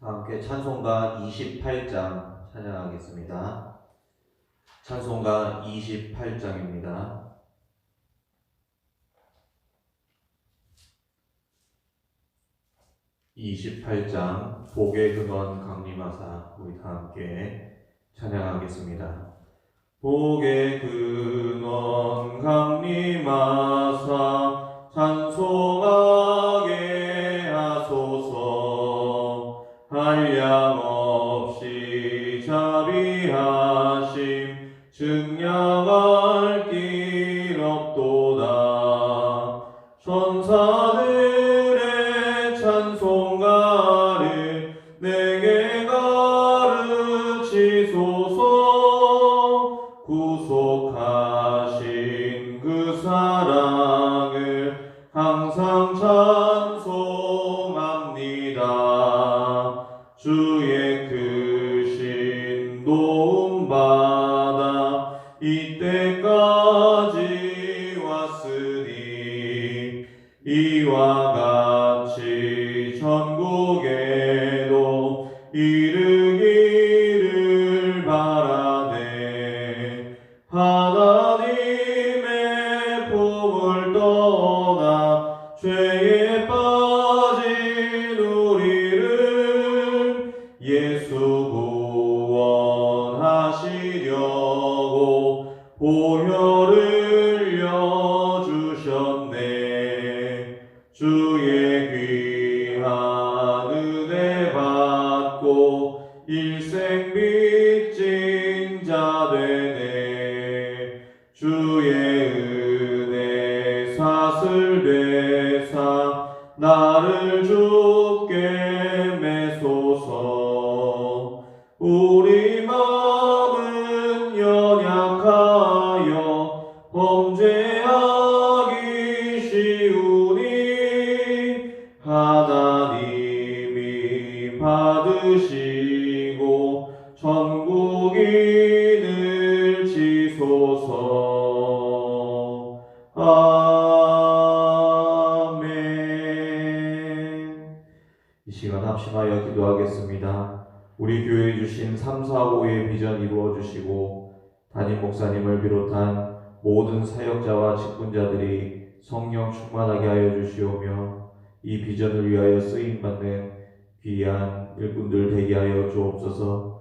함께 찬송가 28장 찬양하겠습니다. 찬송가 28장입니다. 28장 복의 근원 강림하사 우리 다 함께 찬양하겠습니다. 복의 근원 강림하사 찬송하게 하소서. 한량없이 자비하심 증량할 길 없도다. 천사들의 찬송가를 내게 가르치소서. 구속하신 그 사랑을 항상 찬송합니다. 주의 크신 도움받아 이때까지 왔으니 이와 같이 전국에도 이르기를 바라네. 하나님의 품을 떠나 죄에 빠진 우리를 예수 구원하시려고 보혈을 흘려주셨네. 주의 귀한 은혜 받고 일생 빚진 자 되네. 주의 은혜 사슬되사 나를 주께 매소서. 우리 마음은 연약하여 범죄하기 쉬우니 하나님이 받으시고 천국인을 지소서. 아멘. 이 시간 합심하여 기도하겠습니다. 우리 교회에 주신 3, 4, 5의 비전 이루어 주시고 담임 목사님을 비롯한 모든 사역자와 직분자들이 성령 충만하게 하여 주시오며 이 비전을 위하여 쓰임받는 귀한 일꾼들 되게 하여 주옵소서.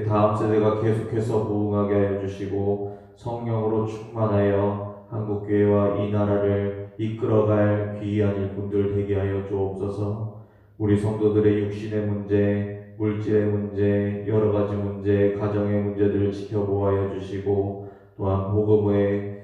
다음 세대가 계속해서 부흥하게 하여 주시고 성령으로 충만하여 한국교회와 이 나라를 이끌어갈 귀한 일꾼들 되게 하여 주옵소서. 우리 성도들의 육신의 문제, 물질의 문제, 여러 가지 문제, 가정의 문제들을 지켜보아여 주시고 또한 복음의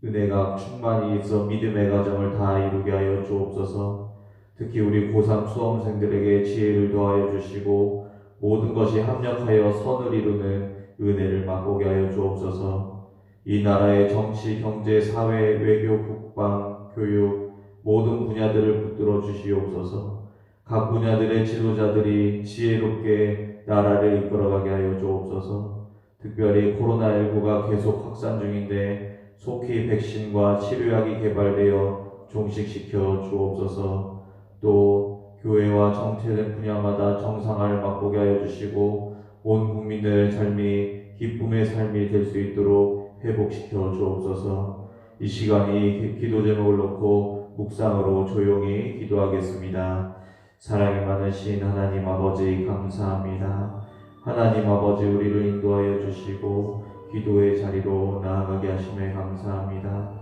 은혜가 충만히 있어 믿음의 가정을 다 이루게 하여 주옵소서. 특히 우리 고3 수험생들에게 지혜를 더하여 주시고 모든 것이 합력하여 선을 이루는 은혜를 맛보게 하여 주옵소서. 이 나라의 정치, 경제, 사회, 외교, 국방, 교육 모든 분야들을 붙들어 주시옵소서. 각 분야들의 지도자들이 지혜롭게 나라를 이끌어가게 하여 주옵소서. 특별히 코로나19가 계속 확산 중인데 속히 백신과 치료약이 개발되어 종식시켜 주옵소서. 또 교회와 정체된 분야마다 정상화를 맛보게 하여 주시고 온 국민들의 삶이 기쁨의 삶이 될 수 있도록 회복시켜 주옵소서. 이 시간이 기도 제목을 놓고 묵상으로 조용히 기도하겠습니다. 사랑이 많으신 하나님 아버지 감사합니다. 하나님 아버지 우리를 인도하여 주시고 기도의 자리로 나아가게 하심에 감사합니다.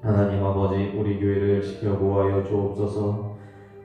하나님 아버지 우리 교회를 지켜보아여 주옵소서.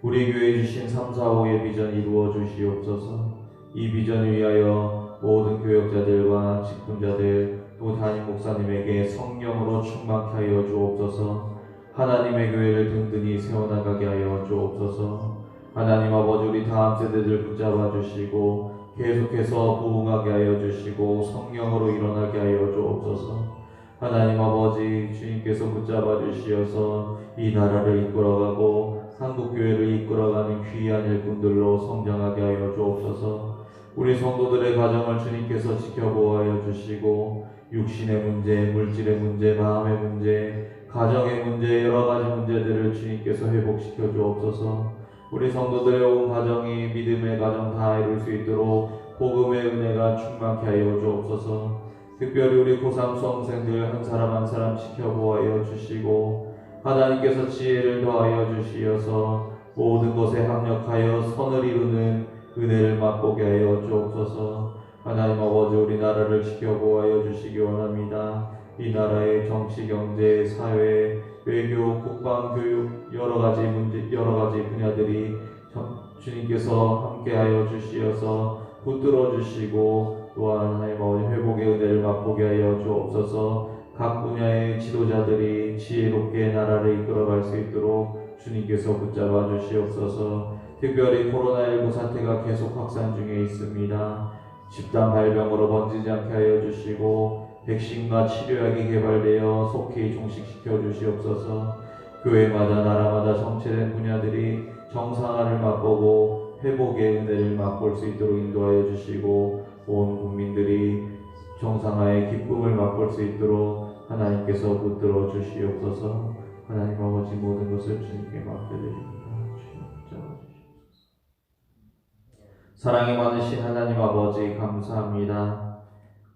우리 교회에 주신 3, 4, 5의 비전 이루어 주시옵소서. 이 비전을 위하여 모든 교역자들과 직분자들 또 담임 목사님에게 성령으로 충만케 하여 주옵소서. 하나님의 교회를 든든히 세워나가게 하여 주옵소서. 하나님 아버지 우리 다음 세대들 붙잡아 주시고 계속해서 부흥하게 하여 주시고 성령으로 일어나게 하여 주옵소서. 하나님 아버지 주님께서 붙잡아 주시어서 이 나라를 이끌어가고 한국교회를 이끌어가는 귀한 일꾼들로 성장하게 하여 주옵소서. 우리 성도들의 가정을 주님께서 지켜보아여 주시고 육신의 문제, 물질의 문제, 마음의 문제, 가정의 문제, 여러 가지 문제들을 주님께서 회복시켜 주옵소서. 우리 성도들의 온 가정이 믿음의 가정 다 이룰 수 있도록 복음의 은혜가 충만케 하여 주옵소서. 특별히 우리 고3 수험생들 한 사람 한 사람 지켜보아여 주시고 하나님께서 지혜를 더하여 주시어서 모든 것에 합력하여 선을 이루는 은혜를 맛보게 하여 주옵소서. 하나님 아버지, 우리나라를 지켜보아여 주시기 원합니다. 이 나라의 정치, 경제, 사회, 외교, 국방, 교육 여러 가지 분야들이 주님께서 함께하여 주시어서 붙들어 주시고 또한 하나님 아버지 회복의 은혜를 맛보게 하여 주옵소서. 각 분야의 지도자들이 지혜롭게 나라를 이끌어갈 수 있도록 주님께서 붙잡아 주시옵소서. 특별히 코로나19 사태가 계속 확산 중에 있습니다. 집단 발병으로 번지지 않게 하여 주시고 백신과 치료약이 개발되어 속히 종식시켜 주시옵소서. 교회마다 나라마다 정체된 분야들이 정상화를 맛보고 회복의 은혜를 맛볼 수 있도록 인도하여 주시고 온 국민들이 정상화의 기쁨을 맛볼 수 있도록 하나님께서 붙들어 주시옵소서. 하나님 아버지, 모든 것을 주님께 맡겨드립니다. 사랑이 많으신 하나님 아버지, 감사합니다.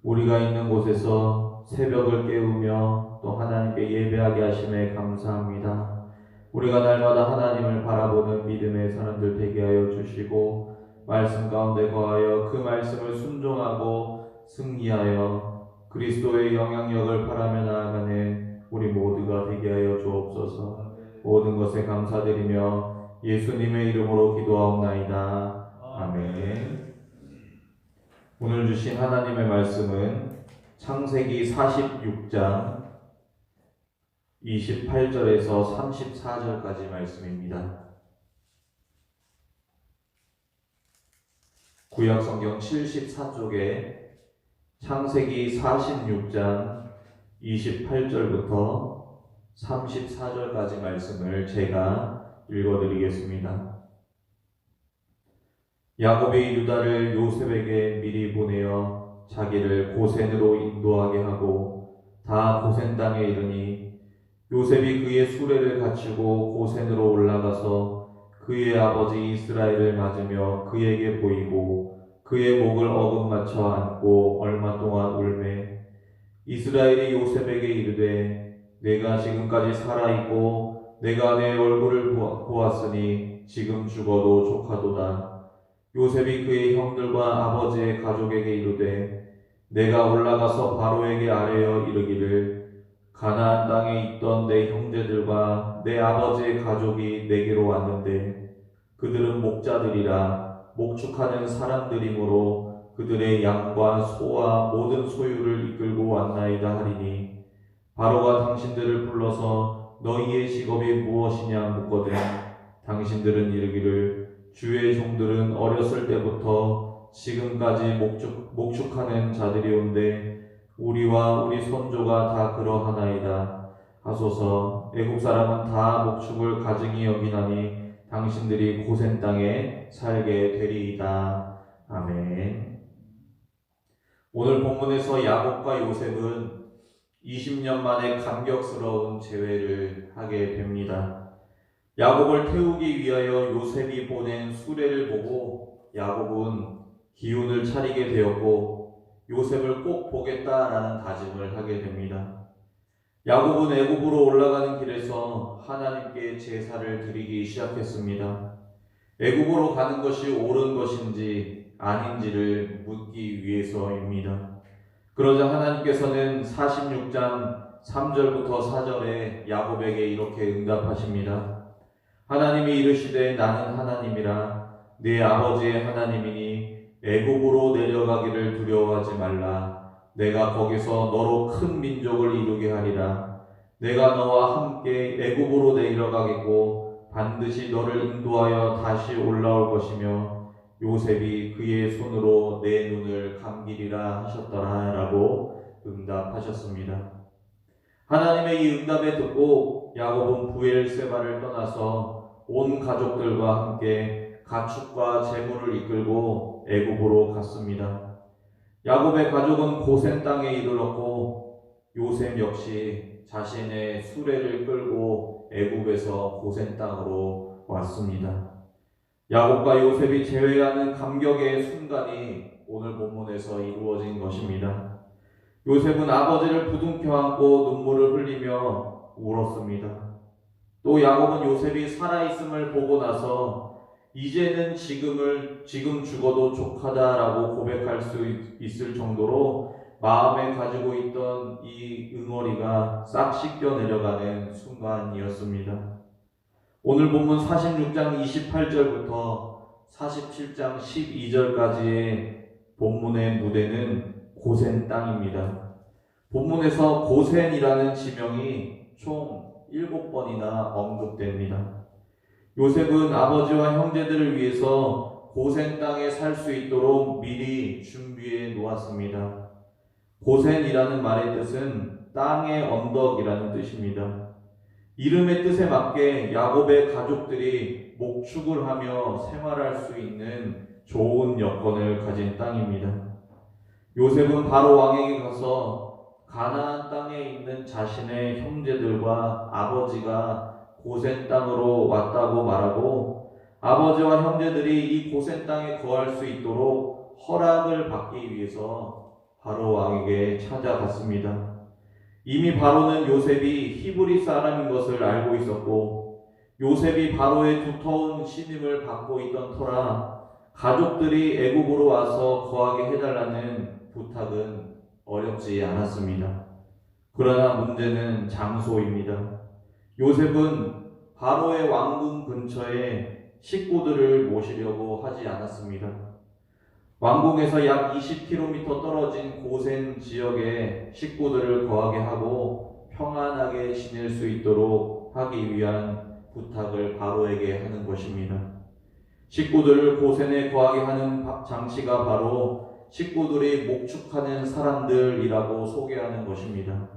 우리가 있는 곳에서 새벽을 깨우며 또 하나님께 예배하게 하심에 감사합니다. 우리가 날마다 하나님을 바라보는 믿음의 사람들 되게 하여 주시고 말씀 가운데 거하여 그 말씀을 순종하고 승리하여 그리스도의 영향력을 바라며 나아가는 우리 모두가 되게 하여 주옵소서. 모든 것에 감사드리며 예수님의 이름으로 기도하옵나이다. 아멘. 오늘 주신 하나님의 말씀은 창세기 46장 28절에서 34절까지 말씀입니다. 구약성경 74쪽에 창세기 46장 28절부터 34절까지 말씀을 제가 읽어드리겠습니다. 야곱이 유다를 요셉에게 미리 보내어 자기를 고센으로 인도하게 하고 다 고센 땅에 이르니 요셉이 그의 수레를 갖추고 고센으로 올라가서 그의 아버지 이스라엘을 맞으며 그에게 보이고 그의 목을 어긋맞춰 안고 얼마 동안 울매 이스라엘이 요셉에게 이르되 내가 지금까지 살아있고 내가 내 얼굴을 보았으니 지금 죽어도 족하도다. 요셉이 그의 형들과 아버지의 가족에게 이르되 내가 올라가서 바로에게 아뢰어 이르기를 가나안 땅에 있던 내 형제들과 내 아버지의 가족이 내게로 왔는데 그들은 목자들이라 목축하는 사람들이므로 그들의 양과 소와 모든 소유를 이끌고 왔나이다 하리니 바로가 당신들을 불러서 너희의 직업이 무엇이냐 묻거든 당신들은 이르기를 주의 종들은 어렸을 때부터 지금까지 목축하는 자들이온데 우리와 우리 손조가 다 그러하나이다 하소서. 애국 사람은 다 목축을 가증히 여기나니 당신들이 고센 땅에 살게 되리이다. 아멘. 오늘 본문에서 야곱과 요셉은 20년 만에 감격스러운 재회를 하게 됩니다. 야곱을 태우기 위하여 요셉이 보낸 수레를 보고 야곱은 기운을 차리게 되었고 요셉을 꼭 보겠다라는 다짐을 하게 됩니다. 야곱은 애굽으로 올라가는 길에서 하나님께 제사를 드리기 시작했습니다. 애굽으로 가는 것이 옳은 것인지 아닌지를 묻기 위해서입니다. 그러자 하나님께서는 46장 3절부터 4절에 야곱에게 이렇게 응답하십니다. 하나님이 이르시되 나는 하나님이라 네 아버지의 하나님이니 애굽으로 내려가기를 두려워하지 말라. 내가 거기서 너로 큰 민족을 이루게 하리라. 내가 너와 함께 애굽으로 내려가겠고 반드시 너를 인도하여 다시 올라올 것이며 요셉이 그의 손으로 내 눈을 감기리라 하셨더라 라고 응답하셨습니다. 하나님의 이 응답에 듣고 야곱은 부엘세바를 떠나서 온 가족들과 함께 가축과 재물을 이끌고 애굽으로 갔습니다. 야곱의 가족은 고센 땅에 이르렀고 요셉 역시 자신의 수레를 끌고 애굽에서 고센 땅으로 왔습니다. 야곱과 요셉이 재회하는 감격의 순간이 오늘 본문에서 이루어진 것입니다. 요셉은 아버지를 부둥켜 안고 눈물을 흘리며 울었습니다. 또 야곱은 요셉이 살아있음을 보고 나서 이제는 지금 죽어도 족하다라고 고백할 수 있을 정도로 마음에 가지고 있던 이 응어리가 싹 씻겨 내려가는 순간이었습니다. 오늘 본문 46장 28절부터 47장 12절까지의 본문의 무대는 고센 땅입니다. 본문에서 고센이라는 지명이 총 7번이나 언급됩니다. 요셉은 아버지와 형제들을 위해서 고센 땅에 살 수 있도록 미리 준비해 놓았습니다. 고센이라는 말의 뜻은 땅의 언덕이라는 뜻입니다. 이름의 뜻에 맞게 야곱의 가족들이 목축을 하며 생활할 수 있는 좋은 여건을 가진 땅입니다. 요셉은 바로 왕에게 가서 가나안 땅에 있는 자신의 형제들과 아버지가 고센 땅으로 왔다고 말하고 아버지와 형제들이 이 고센 땅에 거할 수 있도록 허락을 받기 위해서 바로 왕에게 찾아갔습니다. 이미 바로는 요셉이 히브리 사람인 것을 알고 있었고 요셉이 바로의 두터운 신임을 받고 있던 터라 가족들이 애굽으로 와서 거하게 해달라는 부탁은 어렵지 않았습니다. 그러나 문제는 장소입니다. 요셉은 바로의 왕궁 근처에 식구들을 모시려고 하지 않았습니다. 왕궁에서 약 20km 떨어진 고센 지역에 식구들을 거하게 하고 평안하게 지낼 수 있도록 하기 위한 부탁을 바로에게 하는 것입니다. 식구들을 고센에 거하게 하는 장치가 바로 식구들이 목축하는 사람들이라고 소개하는 것입니다.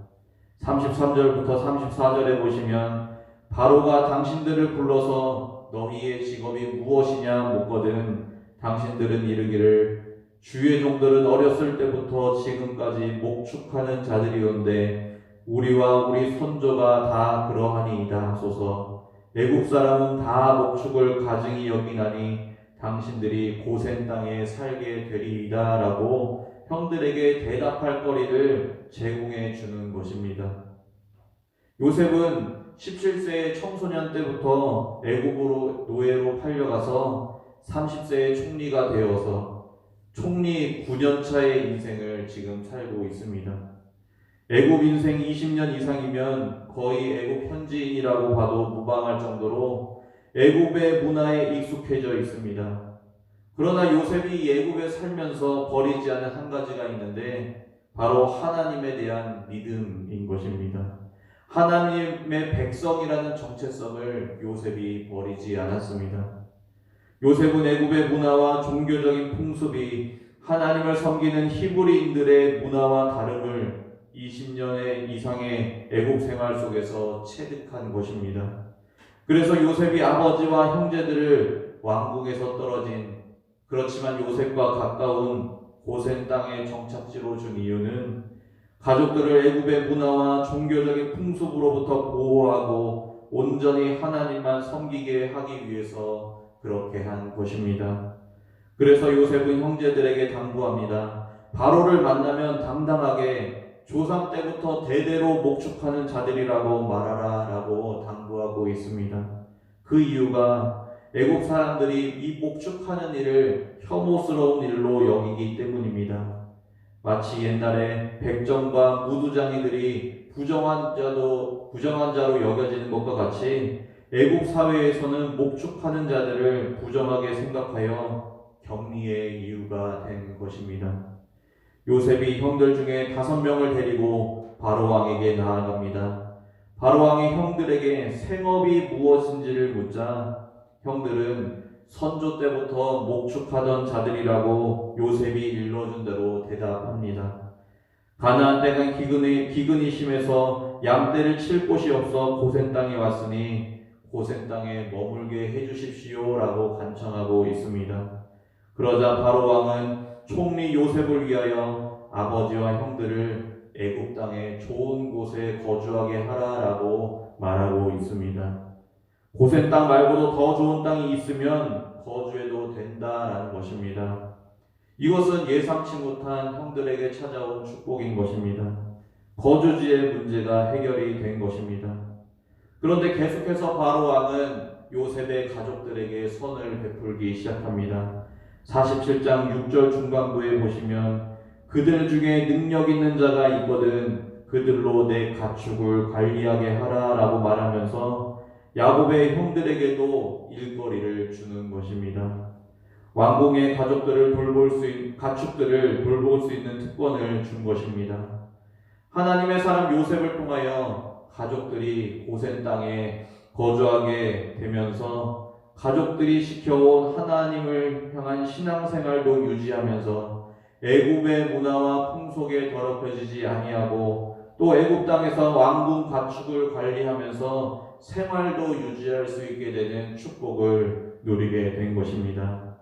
33절부터 34절에 보시면 바로가 당신들을 불러서 너희의 직업이 무엇이냐 묻거든 당신들은 이르기를 주의 종들은 어렸을 때부터 지금까지 목축하는 자들이온데 우리와 우리 손조가 다 그러하니이다 하소서. 애국 사람은 다 목축을 가증히 여기나니 당신들이 고센 땅에 살게 되리이다 라고 형들에게 대답할 거리를 제공해 주는 것입니다. 요셉은 17세의 청소년 때부터 애굽으로 노예로 팔려가서 30세의 총리가 되어서 총리 9년차의 인생을 지금 살고 있습니다. 애굽 인생 20년 이상이면 거의 애굽 현지인이라고 봐도 무방할 정도로 애굽의 문화에 익숙해져 있습니다. 그러나 요셉이 애굽에 살면서 버리지 않은 한 가지가 있는데 바로 하나님에 대한 믿음인 것입니다. 하나님의 백성이라는 정체성을 요셉이 버리지 않았습니다. 요셉은 애굽의 문화와 종교적인 풍습이 하나님을 섬기는 히브리인들의 문화와 다름을 20년의 이상의 애굽 생활 속에서 체득한 것입니다. 그래서 요셉이 아버지와 형제들을 왕궁에서 떨어진 그렇지만 요셉과 가까운 고센 땅의 정착지로 준 이유는 가족들을 애굽의 문화와 종교적인 풍습으로부터 보호하고 온전히 하나님만 섬기게 하기 위해서 그렇게 한 것입니다. 그래서 요셉은 형제들에게 당부합니다. 바로를 만나면 당당하게 조상 때부터 대대로 목축하는 자들이라고 말하라 라고 당부하고 있습니다. 그 이유가 애국 사람들이 이 목축하는 일을 혐오스러운 일로 여기기 때문입니다. 마치 옛날에 백정과 무두장이들이 부정한 자로 여겨지는 것과 같이 애국 사회에서는 목축하는 자들을 부정하게 생각하여 격리의 이유가 된 것입니다. 요셉이 형들 중에 5명을 데리고 바로 왕에게 나아갑니다. 바로 왕이 형들에게 생업이 무엇인지를 묻자 형들은 선조 때부터 목축하던 자들이라고 요셉이 일러준 대로 대답합니다. 가나안 땅은 기근이 심해서 양떼를 칠 곳이 없어 고센 땅에 왔으니 고센 땅에 머물게 해주십시오 라고 간청하고 있습니다. 그러자 바로 왕은 총리 요셉을 위하여 아버지와 형들을 애굽 땅의 좋은 곳에 거주하게 하라라고 말하고 있습니다. 고센 땅 말고도 더 좋은 땅이 있으면 거주해도 된다라는 것입니다. 이것은 예상치 못한 형들에게 찾아온 축복인 것입니다. 거주지의 문제가 해결이 된 것입니다. 그런데 계속해서 바로 왕은 요셉의 가족들에게 선을 베풀기 시작합니다. 47장 6절 중반부에 보시면 그들 중에 능력 있는 자가 있거든 그들로 내 가축을 관리하게 하라라고 말하면서 야곱의 형들에게도 일거리를 주는 것입니다. 왕궁의 가축들을 돌볼 수 있는 특권을 준 것입니다. 하나님의 사람 요셉을 통하여 가족들이 고센 땅에 거주하게 되면서 가족들이 지켜온 하나님을 향한 신앙생활도 유지하면서 애굽의 문화와 풍속에 더럽혀지지 아니하고 또 애굽 땅에서 왕궁 가축을 관리하면서 생활도 유지할 수 있게 되는 축복을 누리게 된 것입니다.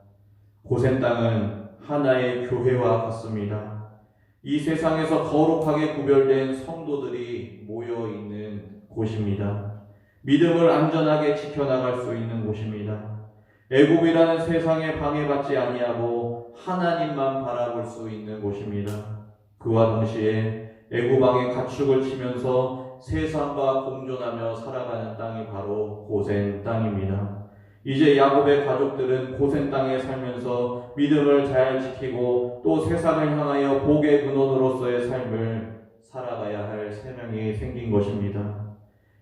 고센 땅은 하나의 교회와 같습니다. 이 세상에서 거룩하게 구별된 성도들이 모여 있는 곳입니다. 믿음을 안전하게 지켜나갈 수 있는 곳입니다. 애굽이라는 세상에 방해받지 아니하고 하나님만 바라볼 수 있는 곳입니다. 그와 동시에 애굽 왕의 가축을 치면서 세상과 공존하며 살아가는 땅이 바로 고센 땅입니다. 이제 야곱의 가족들은 고센 땅에 살면서 믿음을 잘 지키고 또 세상을 향하여 복의 근원으로서의 삶을 살아가야 할 사명이 생긴 것입니다.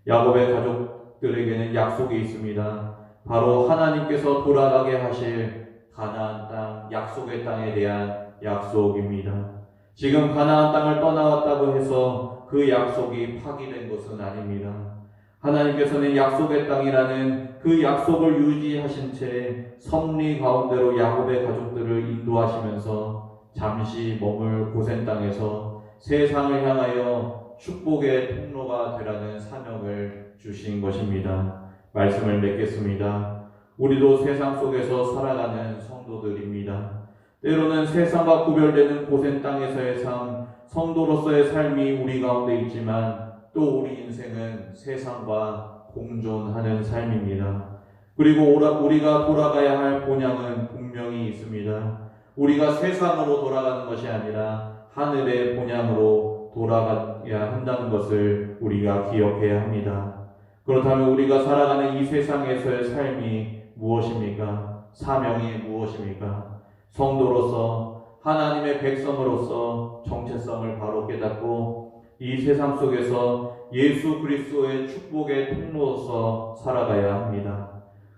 야곱의 가족들에게는 약속이 있습니다. 바로 하나님께서 돌아가게 하실 가나안 땅, 약속의 땅에 대한 약속입니다. 지금 가나안 땅을 떠나왔다고 해서 그 약속이 파기된 것은 아닙니다. 하나님께서는 약속의 땅이라는 그 약속을 유지하신 채 섭리 가운데로 야곱의 가족들을 인도하시면서 잠시 머물 고센 땅에서 세상을 향하여 축복의 통로가 되라는 사명을 주신 것입니다. 말씀을 맺겠습니다. 우리도 세상 속에서 살아가는 성도들입니다. 때로는 세상과 구별되는 고센 땅에서의 삶, 성도로서의 삶이 우리 가운데 있지만 또 우리 인생은 세상과 공존하는 삶입니다. 그리고 우리가 돌아가야 할 본향은 분명히 있습니다. 우리가 세상으로 돌아가는 것이 아니라 하늘의 본향으로 돌아가야 한다는 것을 우리가 기억해야 합니다. 그렇다면 우리가 살아가는 이 세상에서의 삶이 무엇입니까? 사명이 무엇입니까? 성도로서 하나님의 백성으로서 정체성을 바로 깨닫고 이 세상 속에서 예수 그리스도의 축복의 통로로서 살아가야 합니다.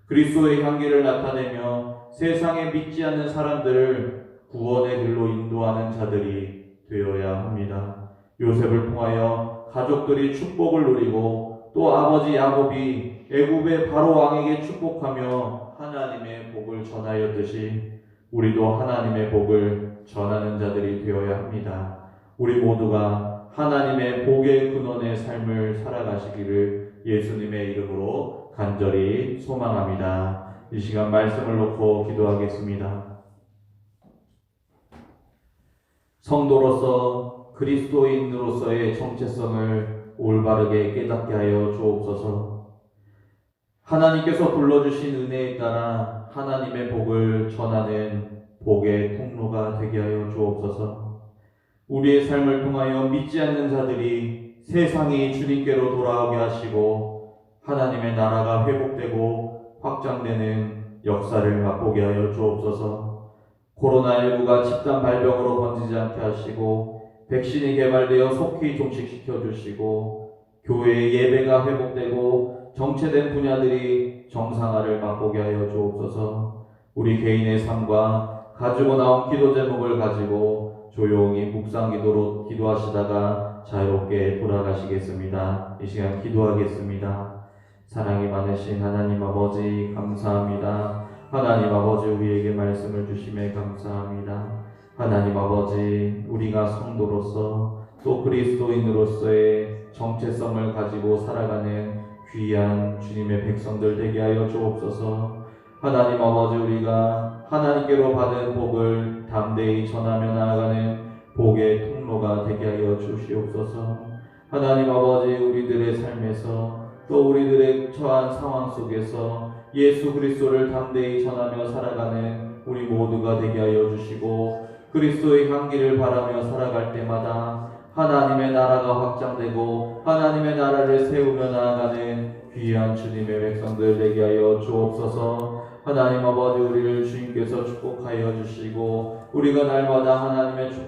그리스도의 향기를 나타내며 세상에 믿지 않는 사람들을 구원의 길로 인도하는 자들이 되어야 합니다. 요셉을 통하여 가족들이 축복을 누리고 또 아버지 야곱이 애굽의 바로 왕에게 축복하며 하나님의 복을 전하였듯이 우리도 하나님의 복을 전하는 자들이 되어야 합니다. 우리 모두가 하나님의 복의 근원의 삶을 살아가시기를 예수님의 이름으로 간절히 소망합니다. 이 시간 말씀을 놓고 기도하겠습니다. 성도로서 그리스도인으로서의 정체성을 올바르게 깨닫게 하여 주옵소서. 하나님께서 불러주신 은혜에 따라 하나님의 복을 전하는 복의 통로가 되게 하여 주옵소서. 우리의 삶을 통하여 믿지 않는 자들이 세상이 주님께로 돌아오게 하시고 하나님의 나라가 회복되고 확장되는 역사를 맛보게 하여 주옵소서. 코로나19가 집단 발병으로 번지지 않게 하시고 백신이 개발되어 속히 종식시켜 주시고 교회의 예배가 회복되고 정체된 분야들이 정상화를 맛보게 하여 주옵소서. 우리 개인의 삶과 가지고 나온 기도 제목을 가지고 조용히 묵상 기도로 기도하시다가 자유롭게 돌아가시겠습니다. 이 시간 기도하겠습니다. 사랑이 많으신 하나님 아버지 감사합니다. 하나님 아버지 우리에게 말씀을 주심에 감사합니다. 하나님 아버지 우리가 성도로서 또 그리스도인으로서의 정체성을 가지고 살아가는 귀한 주님의 백성들 되게 하여 주옵소서. 하나님 아버지 우리가 하나님께로 받은 복을 담대히 전하며 나아가는 복의 통로가 되게 하여 주시옵소서. 하나님 아버지 우리들의 삶에서 또 우리들의 처한 상황 속에서 예수 그리스도를 담대히 전하며 살아가는 우리 모두가 되게 하여 주시고, 그리스도의 향기를 바라며 살아갈 때마다 하나님의 나라가 확장되고 하나님의 나라를 세우며 나아가는 귀한 주님의 백성들 되게 하여 주옵소서. 하나님 아버지, 우리를 주님께서 축복하여 주시고 우리가 날마다 하나님의 축복